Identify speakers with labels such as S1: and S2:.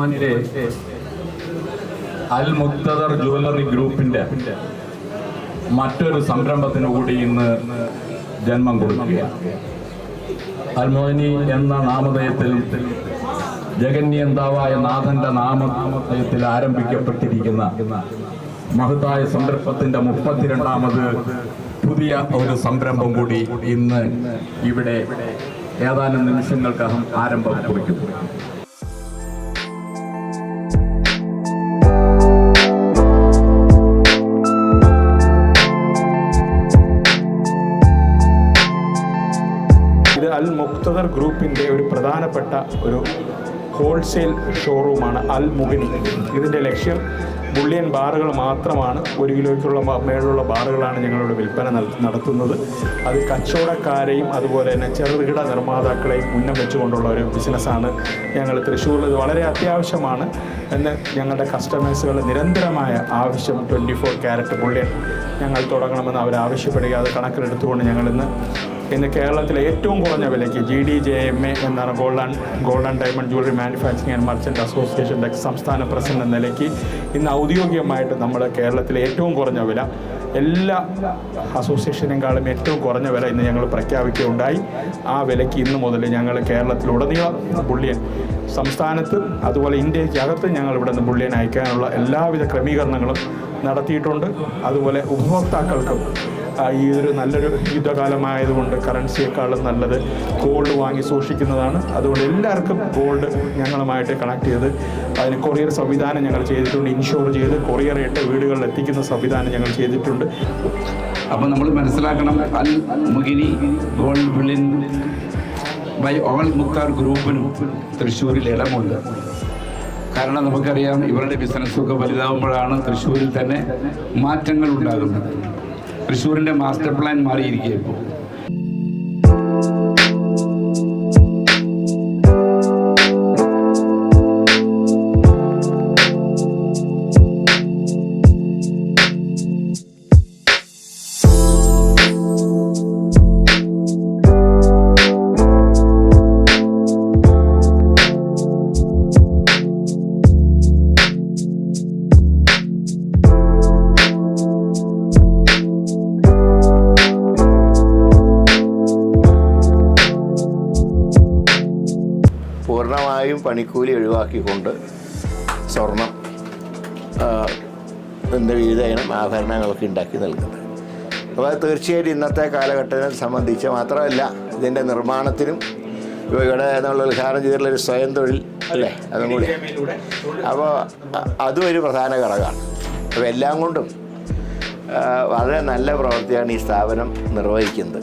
S1: ബഹുമാന്യരെ, അൽ Muktadar jewellery ഗ്രൂപ്പിന്റെ മറ്റൊരു സംരംഭത്തിന് കൂടി ഇന്ന് ജന്മം കൊടുക്കുകയാണ്. അൽ മുഅ്നി എന്ന നാമധേയത്തിൽ ജഗന്യന്താവായ നാഥന്റെ നാമധേയത്തിൽ ആരംഭിക്കപ്പെട്ടിരിക്കുന്ന മഹത്തായ സംരംഭത്തിന്റെ 32ാമത് പുതിയ ഒരു സംരംഭം കൂടി ഇന്ന് ഇവിടെ ഏതാനും നിമിഷങ്ങൾക്കകം ആരംഭം കുറിക്കുന്നു.
S2: ഇത് അൽ മുക്തദർ ഗ്രൂപ്പിൻ്റെ ഒരു പ്രധാനപ്പെട്ട ഒരു ഹോൾസെയിൽ ഷോറൂമാണ് അൽ മുഅ്നി. ഇതിൻ്റെ ലക്ഷ്യം ബുള്ളിയൻ ബാറുകൾ മാത്രമാണ്. 1 കിലോയ്ക്കുള്ള മേലുള്ള ബാറുകളാണ് ഞങ്ങളുടെ വിൽപ്പന നടത്തുന്നത്. അത് കച്ചവടക്കാരെയും അതുപോലെ തന്നെ ചെറുകിട നിർമ്മാതാക്കളെയും ഉന്നം വെച്ചുകൊണ്ടുള്ള ഒരു ബിസിനസ്സാണ് ഞങ്ങൾ തൃശ്ശൂരിൽ. ഇത് വളരെ അത്യാവശ്യമാണ് എന്ന് ഞങ്ങളുടെ കസ്റ്റമേഴ്സുകൾ നിരന്തരമായ ആവശ്യം 24 ക്യാരറ്റ് ബുള്ളിയൻ ഞങ്ങൾ തുടങ്ങണമെന്ന് അവർ ആവശ്യപ്പെടുക. അത് കണക്കിലെടുത്തുകൊണ്ട് ഞങ്ങൾ ഇന്ന് കേരളത്തിലെ ഏറ്റവും കുറഞ്ഞ വിലയ്ക്ക് GDJMA എന്നാണ് gold and diamond jewellery manufacturing and merchant അസോസിയേഷൻ്റെ സംസ്ഥാന പ്രസിഡന്റ് എന്ന നിലയ്ക്ക് ഇന്ന് ഔദ്യോഗികമായിട്ട് നമ്മുടെ കേരളത്തിലെ ഏറ്റവും കുറഞ്ഞ വില, എല്ലാ അസോസിയേഷനേക്കാളും ഏറ്റവും കുറഞ്ഞ വില ഇന്ന് ഞങ്ങൾ പ്രഖ്യാപിക്കുകയുണ്ടായി. ആ വിലയ്ക്ക് ഇന്ന് മുതൽ ഞങ്ങൾ കേരളത്തിലുടനീളം ബുള്ളിയൻ സംസ്ഥാനത്ത് അതുപോലെ ഇന്ത്യക്കകത്ത് ഞങ്ങൾ ഇവിടെ നിന്ന് ബുള്ളിയൻ അയക്കാനുള്ള എല്ലാവിധ ക്രമീകരണങ്ങളും നടത്തിയിട്ടുണ്ട്. അതുപോലെ ഉപഭോക്താക്കൾക്കും ഈ ഒരു നല്ലൊരു യുദ്ധകാലമായതുകൊണ്ട് കറൻസിയേക്കാളും നല്ലത് ഗോൾഡ് വാങ്ങി സൂക്ഷിക്കുന്നതാണ്. അതുകൊണ്ട് എല്ലാവർക്കും ഗോൾഡ് ഞങ്ങളുമായിട്ട് കണക്ട് ചെയ്ത് അതിന് കൊറിയർ സംവിധാനം ഞങ്ങൾ ചെയ്തിട്ടുണ്ട്. ഇൻഷുർ ചെയ്ത് കൊറിയർ ഇട്ട് വീടുകളിൽ എത്തിക്കുന്ന സംവിധാനം ഞങ്ങൾ ചെയ്തിട്ടുണ്ട്.
S3: അപ്പോൾ നമ്മൾ മനസ്സിലാക്കണം, Al Muani gold bullion by Al Mukhtar ഗ്രൂപ്പിനും തൃശ്ശൂരിൽ ഇടമുണ്ട്. കാരണം നമുക്കറിയാം, ഇവരുടെ ബിസിനസ്സൊക്കെ വലുതാവുമ്പോഴാണ് തൃശ്ശൂരിൽ തന്നെ മാറ്റങ്ങൾ ഉണ്ടാകുന്നത്. തൃശ്ശൂരിൻ്റെ മാസ്റ്റർ പ്ലാൻ മാറിയിരിക്കുക ഇപ്പോൾ.
S4: പൂർണ്ണമായും പണിക്കൂലി ഒഴിവാക്കിക്കൊണ്ട് സ്വർണം വിവിധ ഇനം ആഭരണങ്ങളൊക്കെ ഉണ്ടാക്കി നൽകുന്നത്. അപ്പോൾ അത് തീർച്ചയായിട്ടും ഇന്നത്തെ കാലഘട്ടത്തെ സംബന്ധിച്ച് മാത്രമല്ല, ഇതിൻ്റെ നിർമ്മാണത്തിനും ഇവിടെ നമ്മൾ ഉദ്ഘാടനം ചെയ്തിട്ടുള്ളൊരു സ്വയം തൊഴിൽ അല്ലേ, അതും കൂടി. അപ്പോൾ അതും ഒരു പ്രധാന ഘടകമാണ്. അപ്പോൾ എല്ലാം കൊണ്ടും വളരെ നല്ല പ്രവൃത്തിയാണ് ഈ സ്ഥാപനം നിർവഹിക്കുന്നത്.